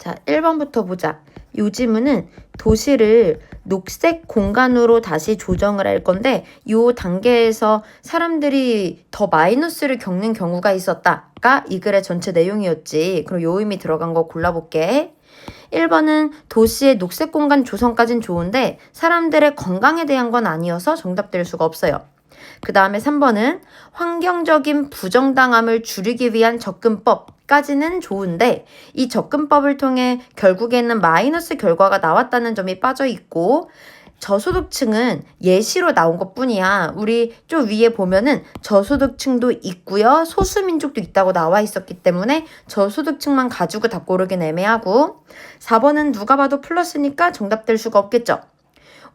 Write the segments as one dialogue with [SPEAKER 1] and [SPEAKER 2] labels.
[SPEAKER 1] 자, 1번부터 보자. 요 지문은 도시를 녹색 공간으로 다시 조정을 할 건데 요 단계에서 사람들이 더 마이너스를 겪는 경우가 있었다가 이 글의 전체 내용이었지. 그럼 요 의미 들어간 거 골라볼게. 1번은 도시의 녹색 공간 조성까진 좋은데 사람들의 건강에 대한 건 아니어서 정답될 수가 없어요. 그 다음에 3번은 환경적인 부정당함을 줄이기 위한 접근법까지는 좋은데 이 접근법을 통해 결국에는 마이너스 결과가 나왔다는 점이 빠져 있고 저소득층은 예시로 나온 것 뿐이야. 우리 좀 위에 보면은 저소득층도 있고요. 소수민족도 있다고 나와 있었기 때문에 저소득층만 가지고 다 고르긴 애매하고 4번은 누가 봐도 플러스니까 정답될 수가 없겠죠.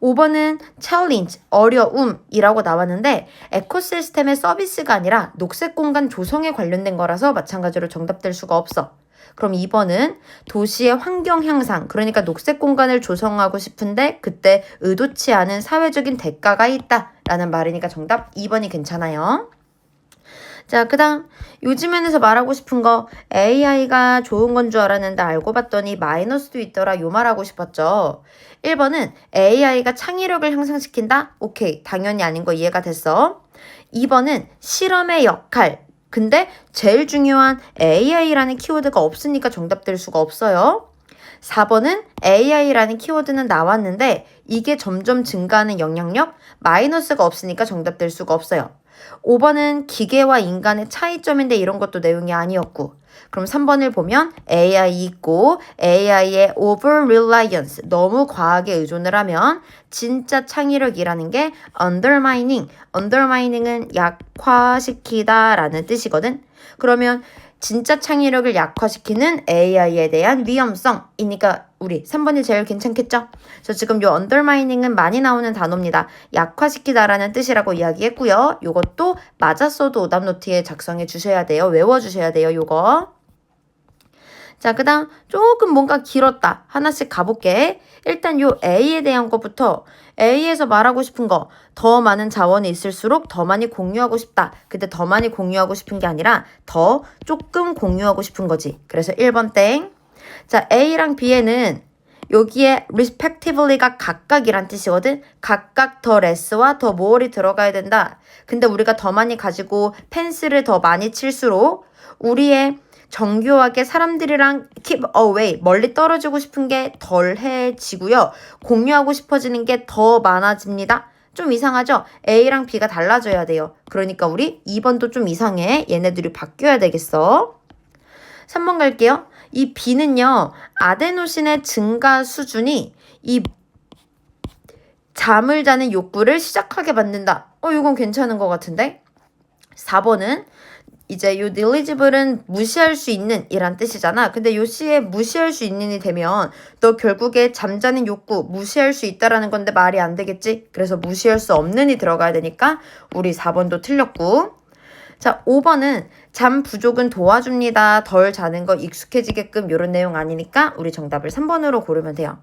[SPEAKER 1] 5번은 challenge, 어려움이라고 나왔는데 에코시스템의 서비스가 아니라 녹색 공간 조성에 관련된 거라서 마찬가지로 정답될 수가 없어. 그럼 2번은 도시의 환경 향상, 그러니까 녹색 공간을 조성하고 싶은데 그때 의도치 않은 사회적인 대가가 있다라는 말이니까 정답 2번이 괜찮아요. 자, 그 다음 요즘에서 말하고 싶은 거 AI가 좋은 건 줄 알았는데 알고 봤더니 마이너스도 있더라 요 말하고 싶었죠. 1번은 AI가 창의력을 향상시킨다? 오케이, 당연히 아닌 거 이해가 됐어. 2번은 실험의 역할. 근데 제일 중요한 AI라는 키워드가 없으니까 정답될 수가 없어요. 4번은 AI라는 키워드는 나왔는데 이게 점점 증가하는 영향력? 마이너스가 없으니까 정답될 수가 없어요. 5번은 기계와 인간의 차이점인데 이런 것도 내용이 아니었고 그럼 3번을 보면 AI 있고 AI의 over reliance 너무 과하게 의존을 하면 진짜 창의력이라는 게 undermining은 약화시키다 라는 뜻이거든. 그러면 진짜 창의력을 약화시키는 AI에 대한 위험성이니까 우리 3번이 제일 괜찮겠죠? 저 지금 요 undermining은 많이 나오는 단어입니다. 약화시키다라는 뜻이라고 이야기했고요. 요것도 맞았어도 오답노트에 작성해 주셔야 돼요. 외워주셔야 돼요. 요거. 자, 그 다음 조금 뭔가 길었다. 하나씩 가볼게. 일단 요 A에 대한 것부터 A에서 말하고 싶은 거 더 많은 자원이 있을수록 더 많이 공유하고 싶다. 근데 더 많이 공유하고 싶은 게 아니라 더 조금 공유하고 싶은 거지. 그래서 1번 땡. 자, A랑 B에는 여기에 respectively가 각각이란 뜻이거든. 각각 더 less와 더 more이 들어가야 된다. 근데 우리가 더 많이 가지고 펜스를 더 많이 칠수록 우리의 정교하게 사람들이랑 keep away, 멀리 떨어지고 싶은 게 덜해지고요. 공유하고 싶어지는 게 더 많아집니다. 좀 이상하죠? A랑 B가 달라져야 돼요. 그러니까 우리 2번도 좀 이상해. 얘네들이 바뀌어야 되겠어. 3번 갈게요. 이 B는요. 아데노신의 증가 수준이 이 잠을 자는 욕구를 시작하게 만든다. 이건 괜찮은 것 같은데? 4번은 이제 요 neligible은 무시할 수 있는 이란 뜻이잖아. 근데 요 시에 무시할 수 있는이 되면 너 결국에 잠자는 욕구 무시할 수 있다라는 건데 말이 안 되겠지? 그래서 무시할 수 없는이 들어가야 되니까 우리 4번도 틀렸고. 자, 5번은 잠 부족은 도와줍니다. 덜 자는 거 익숙해지게끔 이런 내용 아니니까 우리 정답을 3번으로 고르면 돼요.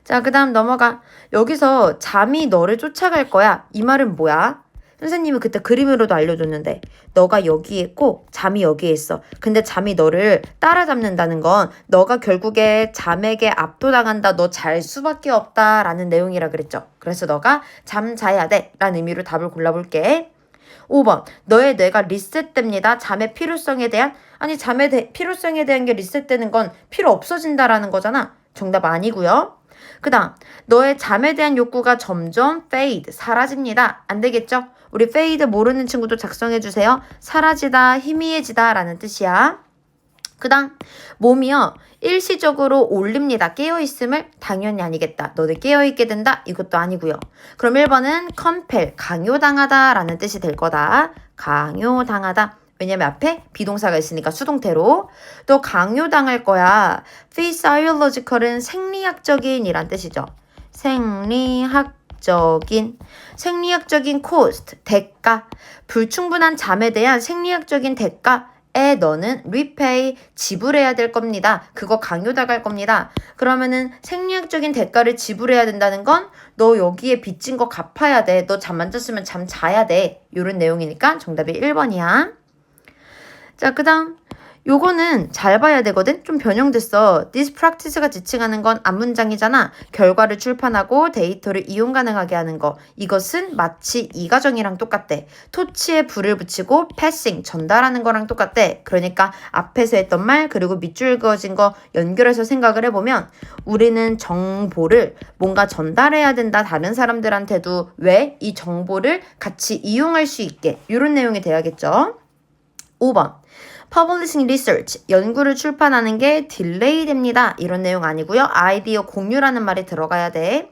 [SPEAKER 1] 자, 그 다음 넘어가. 여기서 잠이 너를 쫓아갈 거야. 이 말은 뭐야? 선생님이 그때 그림으로도 알려줬는데 너가 여기에 있고 잠이 여기에 있어. 근데 잠이 너를 따라잡는다는 건 너가 결국에 잠에게 압도당한다. 너 잘 수밖에 없다 라는 내용이라 그랬죠. 그래서 너가 잠 자야 돼 라는 의미로 답을 골라볼게. 5번 너의 뇌가 리셋됩니다. 잠의 필요성에 대한 아니 잠의 필요성에 대한 게 리셋되는 건 필요 없어진다라는 거잖아. 정답 아니고요. 그 다음 너의 잠에 대한 욕구가 점점 fade 사라집니다. 안 되겠죠? 우리 fade 모르는 친구도 작성해주세요. 사라지다, 희미해지다 라는 뜻이야. 그 다음 몸이요 일시적으로 올립니다. 깨어있음을 당연히 아니겠다. 너네 깨어있게 된다. 이것도 아니고요. 그럼 1번은 compel, 강요당하다 라는 뜻이 될 거다. 강요당하다. 왜냐면 앞에 비동사가 있으니까 수동태로. 또 강요당할 거야. physiological은 생리학적인 이란 뜻이죠. 생리학적인 cost, 대가. 불충분한 잠에 대한 생리학적인 대가에 너는 repay, 지불해야 될 겁니다. 그거 강요당할 겁니다. 그러면은 생리학적인 대가를 지불해야 된다는 건 너 여기에 빚진 거 갚아야 돼. 너 잠 안 잤으면 잠 자야 돼. 이런 내용이니까 정답이 1번이야. 자, 그 다음 요거는 잘 봐야 되거든? 좀 변형됐어. This practice가 지칭하는 건 앞문장이잖아. 결과를 출판하고 데이터를 이용 가능하게 하는 거. 이것은 마치 이 과정이랑 똑같대. 토치에 불을 붙이고 passing, 전달하는 거랑 똑같대. 그러니까 앞에서 했던 말 그리고 밑줄 그어진 거 연결해서 생각을 해보면 우리는 정보를 뭔가 전달해야 된다. 다른 사람들한테도 왜 이 정보를 같이 이용할 수 있게 이런 내용이 돼야겠죠. 5번. Publishing research, 연구를 출판하는 게 딜레이 됩니다. 이런 내용 아니고요. 아이디어 공유라는 말이 들어가야 돼.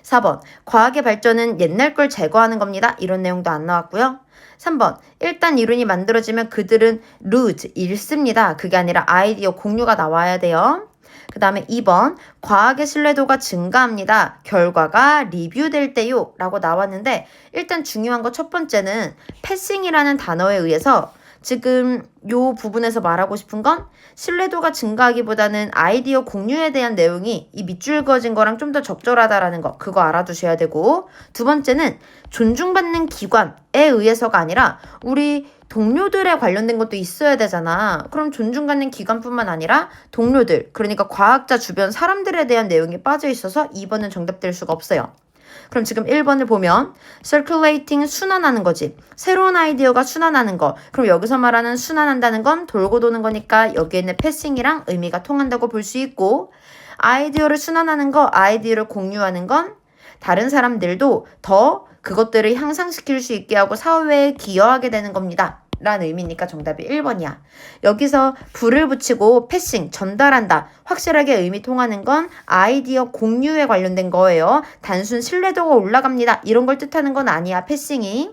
[SPEAKER 1] 4번, 과학의 발전은 옛날 걸 제거하는 겁니다. 이런 내용도 안 나왔고요. 3번, 일단 이론이 만들어지면 그들은 lose, 잃습니다. 그게 아니라 아이디어 공유가 나와야 돼요. 그 다음에 2번, 과학의 신뢰도가 증가합니다. 결과가 리뷰될 때요. 라고 나왔는데 일단 중요한 거 첫 번째는 패싱이라는 단어에 의해서 지금 요 부분에서 말하고 싶은 건 신뢰도가 증가하기보다는 아이디어 공유에 대한 내용이 이 밑줄 그어진 거랑 좀 더 적절하다라는 거 그거 알아두셔야 되고 두 번째는 존중받는 기관에 의해서가 아니라 우리 동료들에 관련된 것도 있어야 되잖아. 그럼 존중받는 기관뿐만 아니라 동료들 그러니까 과학자 주변 사람들에 대한 내용이 빠져 있어서 2번은 정답될 수가 없어요. 그럼 지금 1번을 보면 circulating 순환하는 거지. 새로운 아이디어가 순환하는 거. 그럼 여기서 말하는 순환한다는 건 돌고 도는 거니까 여기에 있는 패싱이랑 의미가 통한다고 볼 수 있고 아이디어를 순환하는 거, 아이디어를 공유하는 건 다른 사람들도 더 그것들을 향상시킬 수 있게 하고 사회에 기여하게 되는 겁니다. 라는 의미니까 정답이 1번이야. 여기서 불을 붙이고 패싱, 전달한다. 확실하게 의미 통하는 건 아이디어 공유에 관련된 거예요. 단순 신뢰도가 올라갑니다. 이런 걸 뜻하는 건 아니야, 패싱이.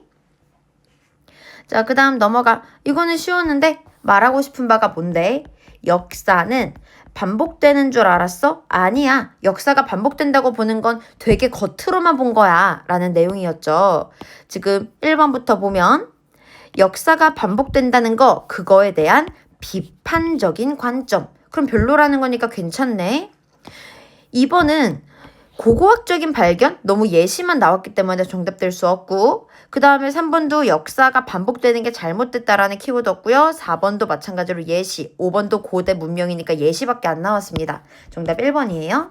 [SPEAKER 1] 자, 그 다음 넘어가. 이거는 쉬웠는데 말하고 싶은 바가 뭔데? 역사는 반복되는 줄 알았어? 아니야. 역사가 반복된다고 보는 건 되게 겉으로만 본 거야. 라는 내용이었죠. 지금 1번부터 보면 역사가 반복된다는 거, 그거에 대한 비판적인 관점. 그럼 별로라는 거니까 괜찮네. 2번은 고고학적인 발견? 너무 예시만 나왔기 때문에 정답될 수 없고 그 다음에 3번도 역사가 반복되는 게 잘못됐다라는 키워드 없고요. 4번도 마찬가지로 예시, 5번도 고대 문명이니까 예시밖에 안 나왔습니다. 정답 1번이에요.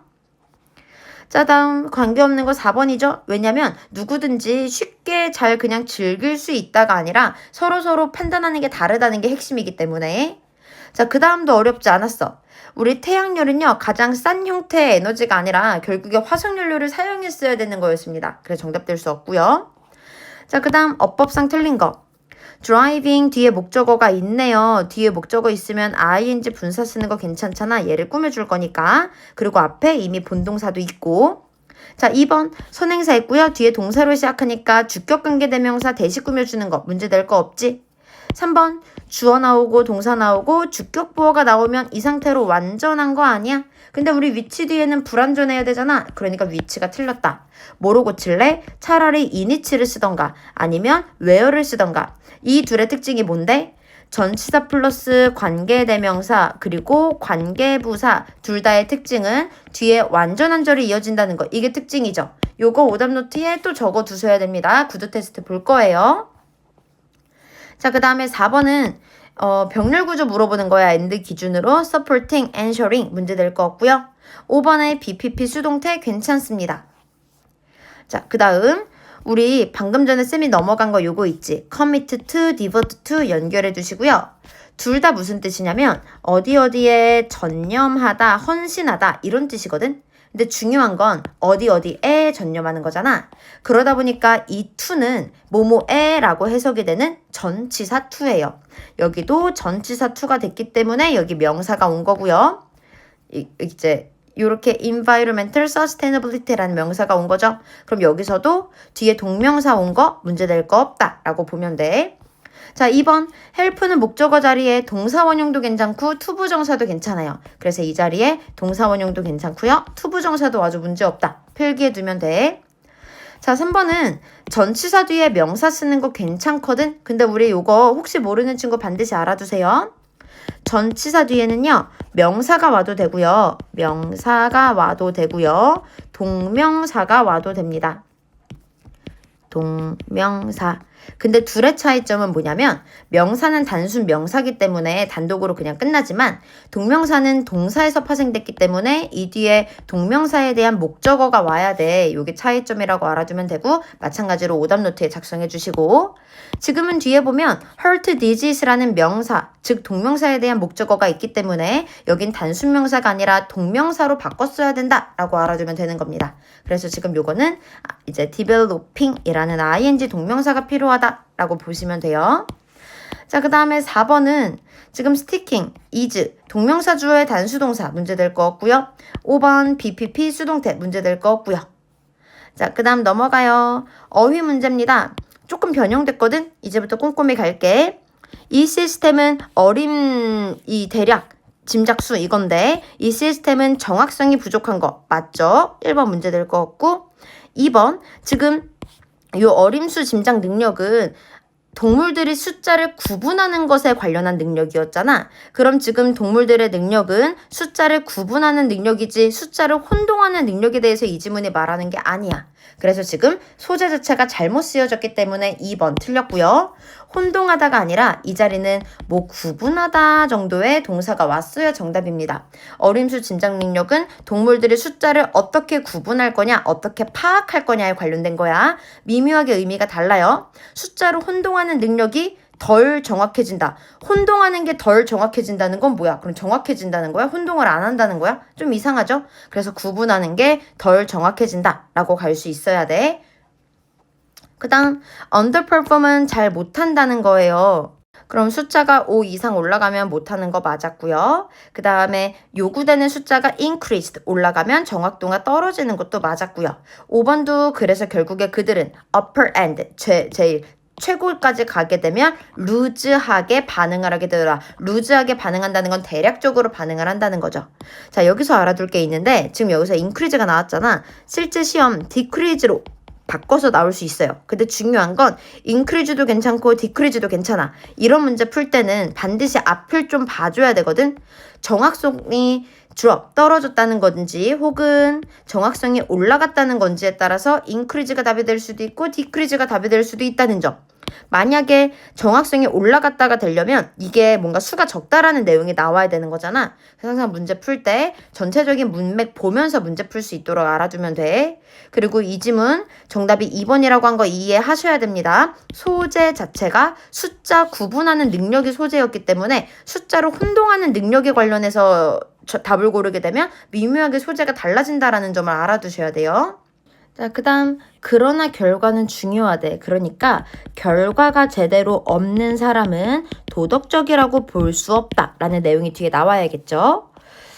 [SPEAKER 1] 자, 다음 관계없는 거 4번이죠. 왜냐면 누구든지 쉽게 잘 그냥 즐길 수 있다가 아니라 서로서로 판단하는 게 다르다는 게 핵심이기 때문에 자, 그 다음도 어렵지 않았어. 우리 태양열은요 가장 싼 형태의 에너지가 아니라 결국에 화석연료를 사용했어야 되는 거였습니다. 그래서 정답될 수 없고요. 자, 그 다음 어법상 틀린 거. driving 뒤에 목적어가 있네요. 뒤에 목적어 있으면 ing 분사 쓰는 거 괜찮잖아. 얘를 꾸며줄 거니까. 그리고 앞에 이미 본동사도 있고. 자, 2번 선행사 있고요. 뒤에 동사로 시작하니까 주격관계대명사 대시 꾸며주는 거 문제 될 거 없지? 3번 주어 나오고 동사 나오고 주격보어가 나오면 이 상태로 완전한 거 아니야? 근데 우리 위치 뒤에는 불완전해야 되잖아. 그러니까 위치가 틀렸다. 뭐로 고칠래? 차라리 이니치를 쓰던가 아니면 where를 쓰던가. 이 둘의 특징이 뭔데? 전치사 플러스 관계대명사 그리고 관계부사 둘 다의 특징은 뒤에 완전한 절이 이어진다는 거. 이게 특징이죠. 요거 오답노트에 또 적어두셔야 됩니다. 구두 테스트 볼 거예요. 자, 그 다음에 4번은 병렬 구조 물어보는 거야. and 기준으로 supporting, answering 문제 될 거 없고요. 5번에 BPP 수동태 괜찮습니다. 자, 그 다음 우리 방금 전에 쌤이 넘어간 거 요거 있지. commit to, devote to 연결해 두시고요. 둘 다 무슨 뜻이냐면 어디에 전념하다, 헌신하다 이런 뜻이거든. 근데 중요한 건 어디에 전념하는 거잖아. 그러다 보니까 이 to는 뭐뭐에라고 해석이 되는 전치사 to예요. 여기도 전치사 to가 됐기 때문에 여기 명사가 온 거고요. 이제 요렇게 environmental sustainability라는 명사가 온 거죠. 그럼 여기서도 뒤에 동명사 온 거 문제 될 거 없다 라고 보면 돼. 자, 2번 help는 목적어 자리에 동사 원형도 괜찮고 투부정사도 괜찮아요. 그래서 이 자리에 동사 원형도 괜찮고요. 투부정사도 아주 문제 없다. 필기해 두면 돼. 자, 3번은 전치사 뒤에 명사 쓰는 거 괜찮거든. 근데 우리 요거 혹시 모르는 친구 반드시 알아두세요. 전치사 뒤에는요 명사가 와도 되고요. 명사가 와도 되고요. 동명사가 와도 됩니다. 동명사. 근데 둘의 차이점은 뭐냐면 명사는 단순 명사기 때문에 단독으로 그냥 끝나지만 동명사는 동사에서 파생됐기 때문에 이 뒤에 동명사에 대한 목적어가 와야 돼. 이게 차이점이라고 알아두면 되고 마찬가지로 오답 노트에 작성해 주시고 지금은 뒤에 보면 hurt disease라는 명사, 즉 동명사에 대한 목적어가 있기 때문에 여긴 단순 명사가 아니라 동명사로 바꿨어야 된다라고 알아두면 되는 겁니다. 그래서 지금 요거는 이제 developing이라는 ing 동명사가 필요하다라고 보시면 돼요. 자, 그 다음에 4번은 지금 sticking, is, 동명사 주어의 단수동사 문제 될 거 없고요. 5번 BPP 수동태 문제 될 거 없고요. 자, 그 다음 넘어가요. 어휘 문제입니다. 조금 변형됐거든? 이제부터 꼼꼼히 갈게. 이 시스템은 이 대략 짐작수 이건데 이 시스템은 정확성이 부족한 거 맞죠? 1번 문제 될 거 없고 2번 지금 이 어림수 짐작 능력은 동물들이 숫자를 구분하는 것에 관련한 능력이었잖아. 그럼 지금 동물들의 능력은 숫자를 구분하는 능력이지 숫자를 혼동하는 능력에 대해서 이 지문이 말하는 게 아니야. 그래서 지금 소재 자체가 잘못 쓰여졌기 때문에 2번 틀렸고요. 혼동하다가 아니라 이 자리는 뭐 구분하다 정도의 동사가 왔어야 정답입니다. 어림수 짐작 능력은 동물들이 숫자를 어떻게 구분할 거냐, 어떻게 파악할 거냐에 관련된 거야. 미묘하게 의미가 달라요. 숫자로 혼동하는 능력이 덜 정확해진다. 혼동하는 게 덜 정확해진다는 건 뭐야? 그럼 정확해진다는 거야? 혼동을 안 한다는 거야? 좀 이상하죠? 그래서 구분하는 게 덜 정확해진다 라고 갈 수 있어야 돼. 그 다음 underperform은 잘 못한다는 거예요. 그럼 숫자가 5 이상 올라가면 못하는 거 맞았고요. 그 다음에 요구되는 숫자가 increased 올라가면 정확도가 떨어지는 것도 맞았고요. 5번도 그래서 결국에 그들은 upper end 제일 최고까지 가게 되면 루즈하게 반응을 하게 되더라. 루즈하게 반응한다는 건 대략적으로 반응을 한다는 거죠. 자, 여기서 알아둘 게 있는데 지금 여기서 increase가 나왔잖아. 실제 시험 decrease로 바꿔서 나올 수 있어요. 근데 중요한 건 increase도 괜찮고 decrease도 괜찮아. 이런 문제 풀 때는 반드시 앞을 좀 봐줘야 되거든. 정확성이 떨어졌다는 건지 혹은 정확성이 올라갔다는 건지에 따라서 increase가 답이 될 수도 있고 decrease가 답이 될 수도 있다는 점. 만약에 정확성이 올라갔다가 되려면 이게 뭔가 수가 적다라는 내용이 나와야 되는 거잖아. 항상 문제 풀 때 전체적인 문맥 보면서 문제 풀 수 있도록 알아두면 돼. 그리고 이 지문 정답이 2번이라고 한 거 이해하셔야 됩니다. 소재 자체가 숫자 구분하는 능력이 소재였기 때문에 숫자로 혼동하는 능력에 관련해서 답을 고르게 되면 미묘하게 소재가 달라진다라는 점을 알아두셔야 돼요. 자, 그 다음 그러나 결과는 중요하대. 그러니까 결과가 제대로 없는 사람은 도덕적이라고 볼 수 없다라는 내용이 뒤에 나와야겠죠.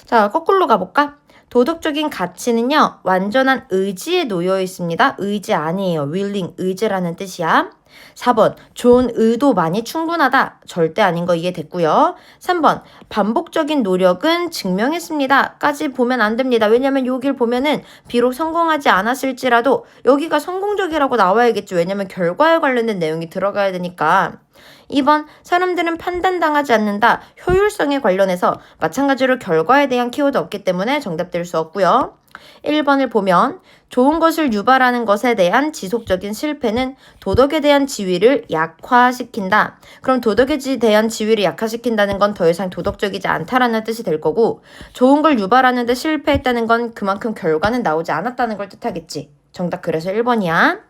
[SPEAKER 1] 자, 거꾸로 가볼까? 도덕적인 가치는요, 완전한 의지에 놓여 있습니다. 의지 아니에요. willing, 의지라는 뜻이야. 4번, 좋은 의도만이 충분하다. 절대 아닌 거 이해됐고요. 3번, 반복적인 노력은 증명했습니다. 까지 보면 안 됩니다. 왜냐면 여길 보면은 비록 성공하지 않았을지라도 여기가 성공적이라고 나와야겠죠. 왜냐면 결과에 관련된 내용이 들어가야 되니까. 2번, 사람들은 판단당하지 않는다. 효율성에 관련해서 마찬가지로 결과에 대한 키워드 없기 때문에 정답될 수 없고요. 1번을 보면 좋은 것을 유발하는 것에 대한 지속적인 실패는 도덕에 대한 지위를 약화시킨다. 그럼 도덕에 대한 지위를 약화시킨다는 건 더 이상 도덕적이지 않다라는 뜻이 될 거고 좋은 걸 유발하는 데 실패했다는 건 그만큼 결과는 나오지 않았다는 걸 뜻하겠지. 정답 그래서 1번이야.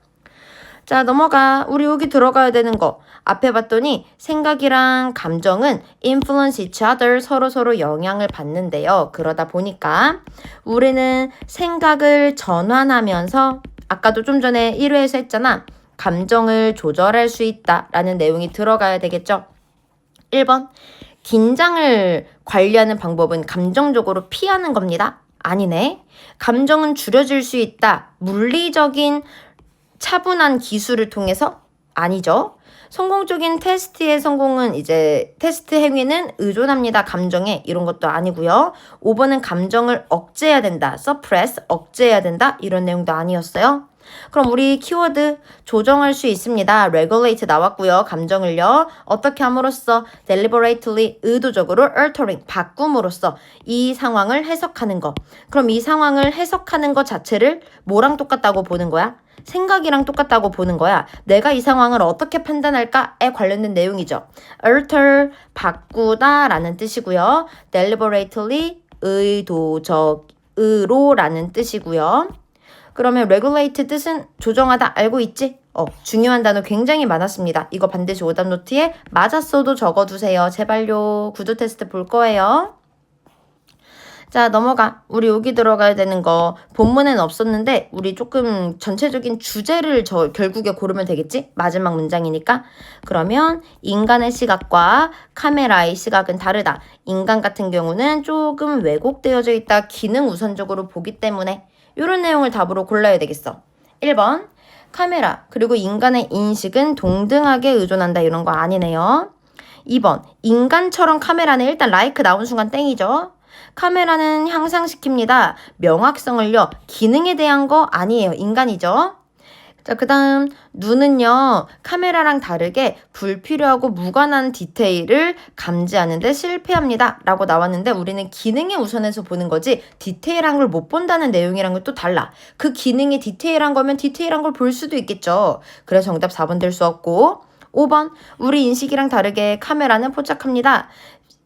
[SPEAKER 1] 자, 넘어가. 우리 여기 들어가야 되는 거. 앞에 봤더니 생각이랑 감정은 influence each other, 서로 영향을 받는데요. 그러다 보니까 우리는 생각을 전환하면서 아까도 좀 전에 1회에서 했잖아. 감정을 조절할 수 있다라는 내용이 들어가야 되겠죠. 1번. 긴장을 관리하는 방법은 감정적으로 피하는 겁니다. 아니네. 감정은 줄여줄 수 있다. 물리적인 차분한 기술을 통해서? 아니죠. 성공적인 테스트의 성공은 이제 테스트 행위는 의존합니다. 감정에 이런 것도 아니고요. 5번은 감정을 억제해야 된다. suppress, 억제해야 된다. 이런 내용도 아니었어요. 그럼 우리 키워드 조정할 수 있습니다. regulate 나왔고요. 감정을요. 어떻게 함으로써 deliberately 의도적으로 altering 바꿈으로써 이 상황을 해석하는 거. 그럼 이 상황을 해석하는 것 자체를 뭐랑 똑같다고 보는 거야? 생각이랑 똑같다고 보는 거야. 내가 이 상황을 어떻게 판단할까에 관련된 내용이죠. alter 바꾸다 라는 뜻이고요. deliberately 의도적으로 라는 뜻이고요. 그러면 regulate 뜻은 조정하다 알고 있지? 중요한 단어 굉장히 많았습니다. 이거 반드시 오답 노트에 맞았어도 적어두세요. 제발요. 구두 테스트 볼 거예요. 자, 넘어가. 우리 여기 들어가야 되는 거 본문엔 없었는데 우리 조금 전체적인 주제를 결국에 고르면 되겠지? 마지막 문장이니까. 그러면 인간의 시각과 카메라의 시각은 다르다. 인간 같은 경우는 조금 왜곡되어져 있다. 기능 우선적으로 보기 때문에 이런 내용을 답으로 골라야 되겠어. 1번 카메라 그리고 인간의 인식은 동등하게 의존한다. 이런 거 아니네요. 2번 인간처럼 카메라는 일단 라이크 나온 순간 땡이죠. 카메라는 향상시킵니다. 명확성을요. 기능에 대한 거 아니에요. 인간이죠. 자, 그 다음 눈은요. 카메라랑 다르게 불필요하고 무관한 디테일을 감지하는 데 실패합니다. 라고 나왔는데 우리는 기능에 우선해서 보는 거지 디테일한 걸 못 본다는 내용이랑은 또 달라. 그 기능이 디테일한 거면 디테일한 걸 볼 수도 있겠죠. 그래서 정답 4번 될 수 없고 5번 우리 인식이랑 다르게 카메라는 포착합니다.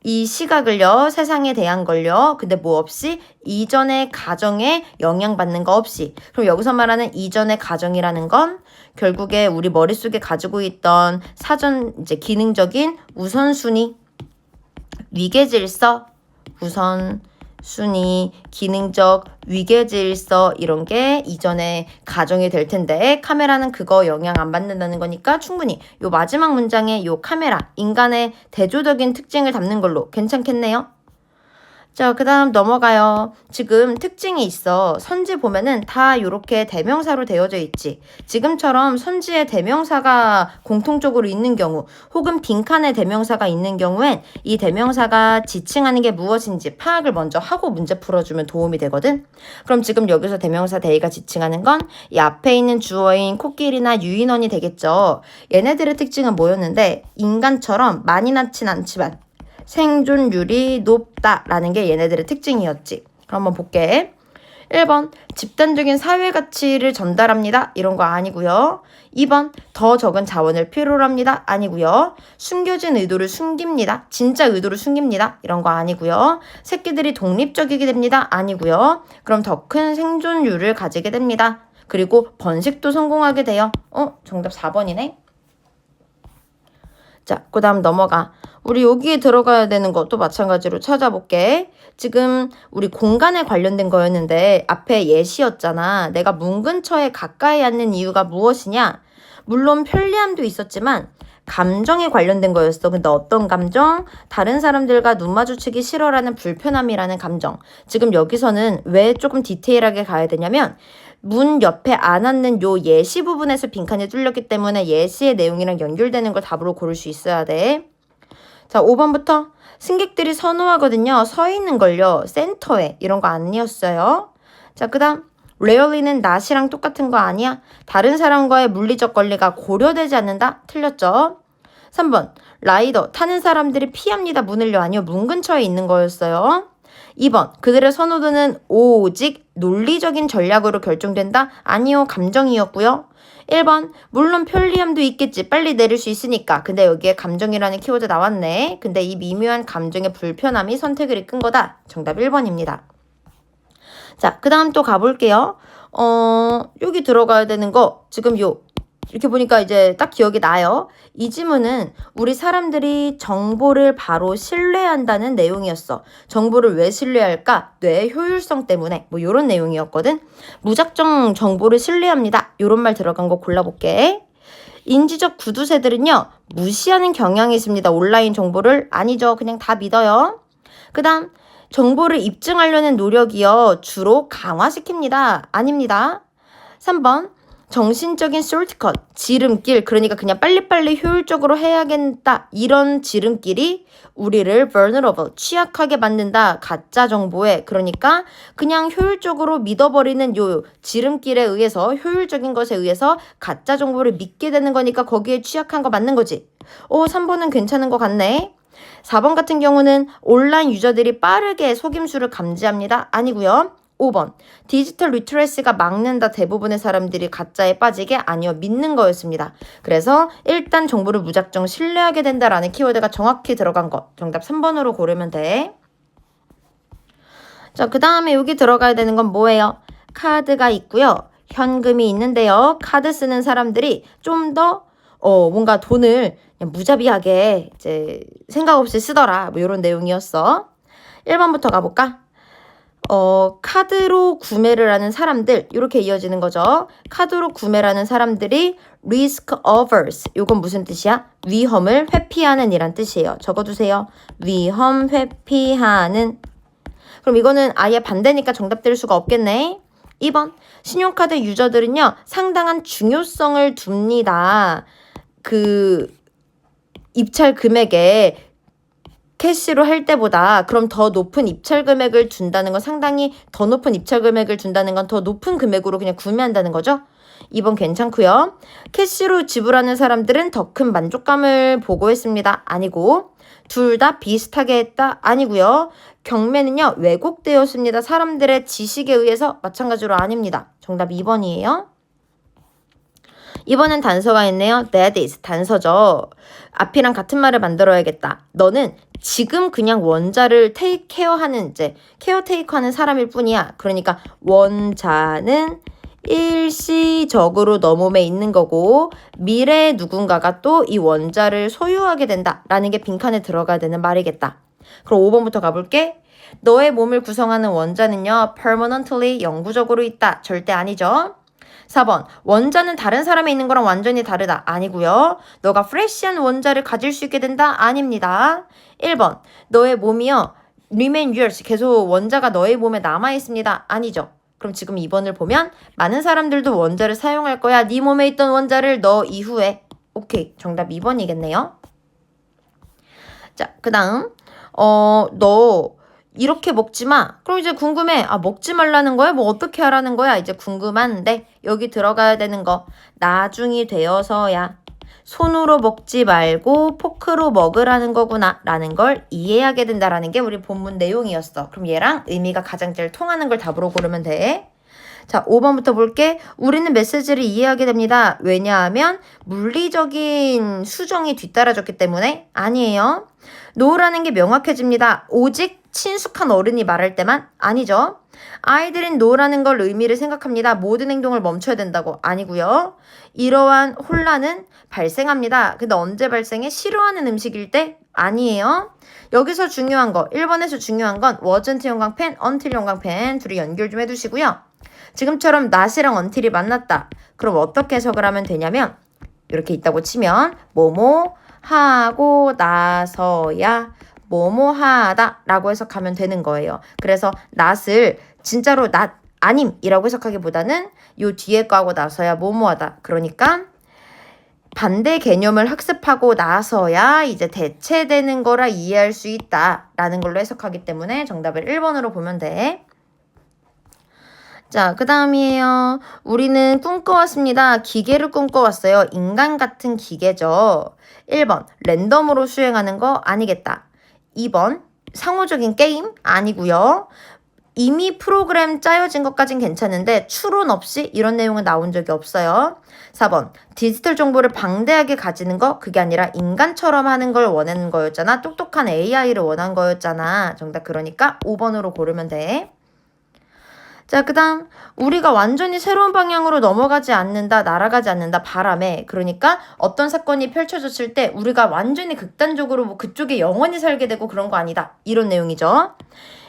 [SPEAKER 1] 이 시각을요, 세상에 대한 걸요, 근데 뭐 없이 이전의 가정에 영향받는 거 없이. 그럼 여기서 말하는 이전의 가정이라는 건 결국에 우리 머릿속에 가지고 있던 사전 이제 기능적인 우선순위, 위계질서, 우선순위, 기능적 위계질서 이런 게 이전에 가정이 될 텐데 카메라는 그거 영향 안 받는다는 거니까 충분히 요 마지막 문장에 요 카메라, 인간의 대조적인 특징을 담는 걸로 괜찮겠네요. 자, 그 다음 넘어가요. 지금 특징이 있어. 선지 보면은 다 요렇게 대명사로 되어져 있지. 지금처럼 선지에 대명사가 공통적으로 있는 경우 혹은 빈칸에 대명사가 있는 경우엔 이 대명사가 지칭하는 게 무엇인지 파악을 먼저 하고 문제 풀어주면 도움이 되거든. 그럼 지금 여기서 대명사 대의가 지칭하는 건 이 앞에 있는 주어인 코끼리나 유인원이 되겠죠. 얘네들의 특징은 뭐였는데 인간처럼 많이 낳진 않지만 생존율이 높다라는 게 얘네들의 특징이었지. 그럼 한번 볼게. 1번 집단적인 사회 가치를 전달합니다. 이런 거 아니고요. 2번 더 적은 자원을 필요로 합니다. 아니고요. 숨겨진 의도를 숨깁니다. 진짜 의도를 숨깁니다. 이런 거 아니고요. 새끼들이 독립적이게 됩니다. 아니고요. 그럼 더 큰 생존율을 가지게 됩니다. 그리고 번식도 성공하게 돼요. 정답 4번이네. 자, 그 다음 넘어가. 우리 여기에 들어가야 되는 것도 마찬가지로 찾아볼게. 지금 우리 공간에 관련된 거였는데 앞에 예시였잖아. 내가 문 근처에 가까이 앉는 이유가 무엇이냐? 물론 편리함도 있었지만 감정에 관련된 거였어. 근데 어떤 감정? 다른 사람들과 눈 마주치기 싫어라는 불편함이라는 감정. 지금 여기서는 왜 조금 디테일하게 가야 되냐면 문 옆에 안 앉는 요 예시 부분에서 빈칸이 뚫렸기 때문에 예시의 내용이랑 연결되는 걸 답으로 고를 수 있어야 돼. 자, 5번부터 승객들이 선호하거든요. 서 있는 걸요. 센터에. 이런 거 아니었어요. 자, 그 다음 rarely는 not이랑 똑같은 거 아니야? 다른 사람과의 물리적 권리가 고려되지 않는다? 틀렸죠? 3번 라이더 타는 사람들이 피합니다. 문을요. 아니요. 문 근처에 있는 거였어요. 2번 그들의 선호도는 오직 논리적인 전략으로 결정된다? 아니요. 감정이었고요. 1번 물론 편리함도 있겠지. 빨리 내릴 수 있으니까. 근데 여기에 감정이라는 키워드 나왔네. 근데 이 미묘한 감정의 불편함이 선택을 이끈 거다. 정답 1번입니다. 자, 그 다음 또 가볼게요. 여기 들어가야 되는 거 지금 이렇게 보니까 이제 딱 기억이 나요. 이 지문은 우리 사람들이 정보를 바로 신뢰한다는 내용이었어. 정보를 왜 신뢰할까? 뇌의 효율성 때문에. 뭐 이런 내용이었거든. 무작정 정보를 신뢰합니다. 이런 말 들어간 거 골라볼게. 인지적 구두쇠들은요. 무시하는 경향이 있습니다. 온라인 정보를. 아니죠. 그냥 다 믿어요. 그 다음 정보를 입증하려는 노력이요. 주로 강화시킵니다. 아닙니다. 3번 정신적인 shortcut, 지름길, 그러니까 그냥 빨리빨리 효율적으로 해야겠다. 이런 지름길이 우리를 vulnerable, 취약하게 만든다. 가짜 정보에. 그러니까 그냥 효율적으로 믿어버리는 요 지름길에 의해서, 효율적인 것에 의해서 가짜 정보를 믿게 되는 거니까 거기에 취약한 거 맞는 거지. 3번은 괜찮은 것 같네. 4번 같은 경우는 온라인 유저들이 빠르게 속임수를 감지합니다. 아니고요. 5번. 디지털 리터러시가 막는다. 대부분의 사람들이 가짜에 빠지게. 아니요. 믿는 거였습니다. 그래서 일단 정보를 무작정 신뢰하게 된다라는 키워드가 정확히 들어간 것. 정답 3번으로 고르면 돼. 자, 그 다음에 여기 들어가야 되는 건 뭐예요? 카드가 있고요. 현금이 있는데요. 카드 쓰는 사람들이 좀 더 뭔가 돈을 그냥 무자비하게 이제 생각 없이 쓰더라. 뭐 이런 내용이었어. 1번부터 가볼까? 카드로 구매를 하는 사람들, 이렇게 이어지는 거죠. 카드로 구매를 하는 사람들이 risk averse. 이건 무슨 뜻이야? 위험을 회피하는 이란 뜻이에요. 적어두세요. 위험 회피하는. 그럼 이거는 아예 반대니까 정답 될 수가 없겠네. 2번. 신용카드 유저들은요, 상당한 중요성을 둡니다. 그 입찰 금액에 캐시로 할 때보다 그럼 더 높은 입찰 금액을 준다는 건 상당히 더 높은 입찰 금액을 준다는 건 더 높은 금액으로 그냥 구매한다는 거죠. 2번 괜찮고요. 캐시로 지불하는 사람들은 더 큰 만족감을 보고했습니다. 아니고 둘 다 비슷하게 했다. 아니고요. 경매는요. 왜곡되었습니다. 사람들의 지식에 의해서. 마찬가지로 아닙니다. 정답 2번이에요. 이번엔 단서가 있네요. That is 단서죠. 앞이랑 같은 말을 만들어야겠다. 너는 지금 그냥 원자를 테이크 케어하는 이제 케어테이크하는 사람일 뿐이야. 그러니까 원자는 일시적으로 너 몸에 있는 거고 미래에 누군가가 또 이 원자를 소유하게 된다라는 게 빈칸에 들어가야 되는 말이겠다. 그럼 5번부터 가볼게. 너의 몸을 구성하는 원자는요. permanently 영구적으로 있다. 절대 아니죠. 4번. 원자는 다른 사람에 있는 거랑 완전히 다르다. 아니고요. 너가 프레시한 원자를 가질 수 있게 된다. 아닙니다. 1번. 너의 몸이요. remain yours. 계속 원자가 너의 몸에 남아있습니다. 아니죠. 그럼 지금 2번을 보면 많은 사람들도 원자를 사용할 거야. 네 몸에 있던 원자를 너 이후에. 오케이. 정답 2번이겠네요. 자, 그 다음. 너 이렇게 먹지 마. 그럼 이제 궁금해. 먹지 말라는 거야? 뭐 어떻게 하라는 거야? 이제 궁금한데 여기 들어가야 되는 거. 나중이 되어서야 손으로 먹지 말고 포크로 먹으라는 거구나 라는 걸 이해하게 된다라는 게 우리 본문 내용이었어. 그럼 얘랑 의미가 가장 제일 통하는 걸 답으로 고르면 돼. 자, 5번부터 볼게. 우리는 메시지를 이해하게 됩니다. 왜냐하면 물리적인 수정이 뒤따라졌기 때문에. 아니에요. 노라는 게 명확해집니다. 오직 친숙한 어른이 말할 때만. 아니죠. 아이들은 노라는 걸 의미를 생각합니다. 모든 행동을 멈춰야 된다고. 아니고요. 이러한 혼란은 발생합니다. 근데 언제 발생해? 싫어하는 음식일 때? 아니에요. 여기서 중요한 거, 1번에서 중요한 건 wasn't 영광펜, until 영광펜 둘이 연결 좀 해두시고요. 지금처럼 not이랑 until이 만났다. 그럼 어떻게 해석을 하면 되냐면 이렇게 있다고 치면 뭐뭐 하고 나서야 뭐뭐 하다 라고 해석하면 되는 거예요. 그래서 not을 진짜로 not 아님이라고 해석하기보다는 요 뒤에 거 하고 나서야 뭐뭐 하다. 그러니까 반대 개념을 학습하고 나서야 이제 대체되는 거라 이해할 수 있다라는 걸로 해석하기 때문에 정답을 1번으로 보면 돼. 자, 그 다음이에요. 우리는 꿈꿔왔습니다. 기계를 꿈꿔왔어요. 인간 같은 기계죠. 1번, 랜덤으로 수행하는 거 아니겠다. 2번, 상호적인 게임 아니고요. 이미 프로그램 짜여진 것까진 괜찮은데 추론 없이 이런 내용은 나온 적이 없어요. 4번, 디지털 정보를 방대하게 가지는 거 그게 아니라 인간처럼 하는 걸 원하는 거였잖아. 똑똑한 AI를 원한 거였잖아. 정답 그러니까 5번으로 고르면 돼. 자, 그 다음 우리가 완전히 새로운 방향으로 넘어가지 않는다, 날아가지 않는다, 바람에. 그러니까 어떤 사건이 펼쳐졌을 때 우리가 완전히 극단적으로 뭐 그쪽에 영원히 살게 되고 그런 거 아니다. 이런 내용이죠.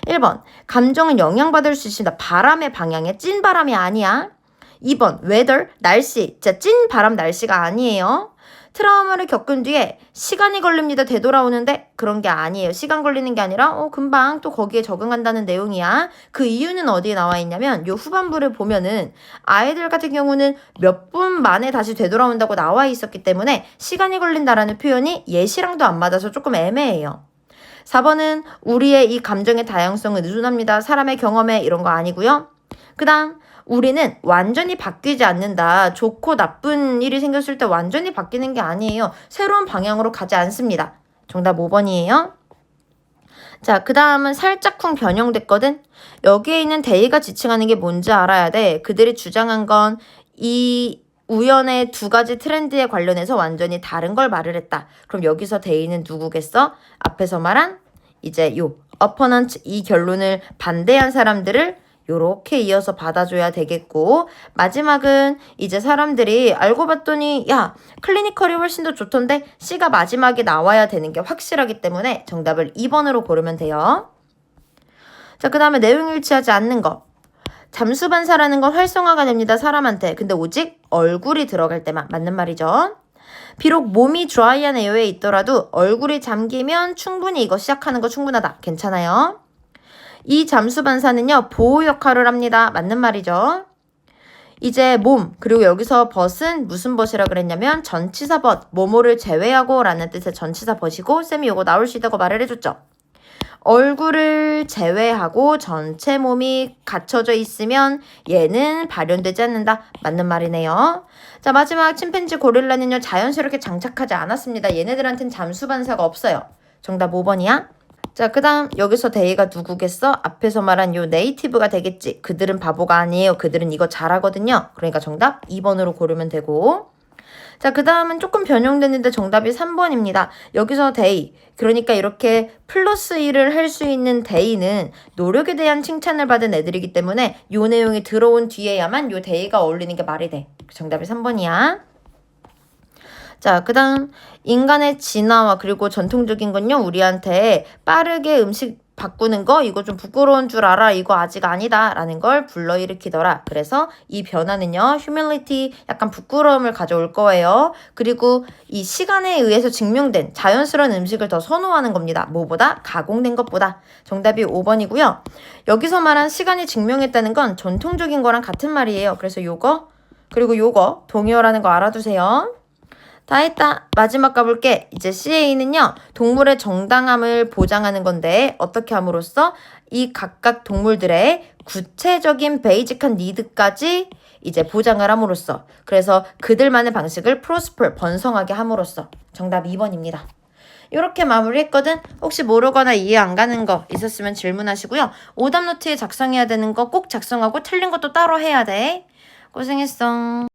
[SPEAKER 1] 1번, 감정은 영향받을 수 있습니다. 바람의 방향에, 찐 바람이 아니야. 2번, weather, 날씨. 진짜 찐 바람 날씨가 아니에요. 트라우마를 겪은 뒤에 시간이 걸립니다. 되돌아오는데 그런 게 아니에요. 시간 걸리는 게 아니라 금방 또 거기에 적응한다는 내용이야. 그 이유는 어디에 나와 있냐면 요 후반부를 보면은 아이들 같은 경우는 몇 분 만에 다시 되돌아온다고 나와 있었기 때문에 시간이 걸린다라는 표현이 예시랑도 안 맞아서 조금 애매해요. 4번은 우리의 이 감정의 다양성은 의존합니다. 사람의 경험에 이런 거 아니고요. 그 다음 우리는 완전히 바뀌지 않는다. 좋고 나쁜 일이 생겼을 때 완전히 바뀌는 게 아니에요. 새로운 방향으로 가지 않습니다. 정답 5번이에요. 자, 그 다음은 살짝쿵 변형됐거든. 여기에 있는 데이가 지칭하는 게 뭔지 알아야 돼. 그들이 주장한 건 이 우연의 두 가지 트렌드에 관련해서 완전히 다른 걸 말을 했다. 그럼 여기서 데이는 누구겠어? 앞에서 말한 이제 요 opponent 이 결론을 반대한 사람들을 요렇게 이어서 받아줘야 되겠고, 마지막은 이제 사람들이 알고 봤더니 야 클리니컬이 훨씬 더 좋던데 C가 마지막에 나와야 되는 게 확실하기 때문에 정답을 2번으로 고르면 돼요. 자, 그 다음에 내용 일치하지 않는 거. 잠수 반사라는 건 활성화가 됩니다. 사람한테. 근데 오직 얼굴이 들어갈 때만. 맞는 말이죠. 비록 몸이 드라이한 에어에 있더라도 얼굴이 잠기면 충분히 이거 시작하는 거 충분하다. 괜찮아요. 이 잠수 반사는요, 보호 역할을 합니다. 맞는 말이죠. 이제 몸, 그리고 여기서 벗은 무슨 벗이라 그랬냐면 전치사 벗, 뭐뭐를 제외하고 라는 뜻의 전치사 벗이고, 쌤이 요거 나올 수 있다고 말을 해줬죠. 얼굴을 제외하고 전체 몸이 갖춰져 있으면 얘는 발현되지 않는다. 맞는 말이네요. 자, 마지막 침팬지 고릴라는요, 자연스럽게 장착하지 않았습니다. 얘네들한테는 잠수 반사가 없어요. 정답 5번이야. 자, 그 다음 여기서 데이가 누구겠어? 앞에서 말한 요 네이티브가 되겠지. 그들은 바보가 아니에요. 그들은 이거 잘하거든요. 그러니까 정답 2번으로 고르면 되고. 자, 그 다음은 조금 변형됐는데 정답이 3번입니다. 여기서 데이, 그러니까 이렇게 플러스 1을 할 수 있는 데이는 노력에 대한 칭찬을 받은 애들이기 때문에 요 내용이 들어온 뒤에야만 요 데이가 어울리는 게 말이 돼. 정답이 3번이야. 자, 그 다음 인간의 진화와 그리고 전통적인 건요, 우리한테 빠르게 음식 바꾸는 거 이거 좀 부끄러운 줄 알아. 이거 아직 아니다 라는 걸 불러일으키더라. 그래서 이 변화는요, humility, 약간 부끄러움을 가져올 거예요. 그리고 이 시간에 의해서 증명된 자연스러운 음식을 더 선호하는 겁니다. 뭐보다? 가공된 것보다. 정답이 5번이고요. 여기서 말한 시간이 증명했다는 건 전통적인 거랑 같은 말이에요. 그래서 요거 그리고 요거 동의어라는 거 알아두세요. 다 했다. 마지막 가볼게. 이제 CA는요, 동물의 정당함을 보장하는 건데 어떻게 함으로써 이 각각 동물들의 구체적인 베이직한 니드까지 이제 보장을 함으로써, 그래서 그들만의 방식을 프로스퍼 번성하게 함으로써. 정답 2번입니다. 이렇게 마무리했거든. 혹시 모르거나 이해 안 가는 거 있었으면 질문하시고요. 오답노트에 작성해야 되는 거 꼭 작성하고 틀린 것도 따로 해야 돼. 고생했어.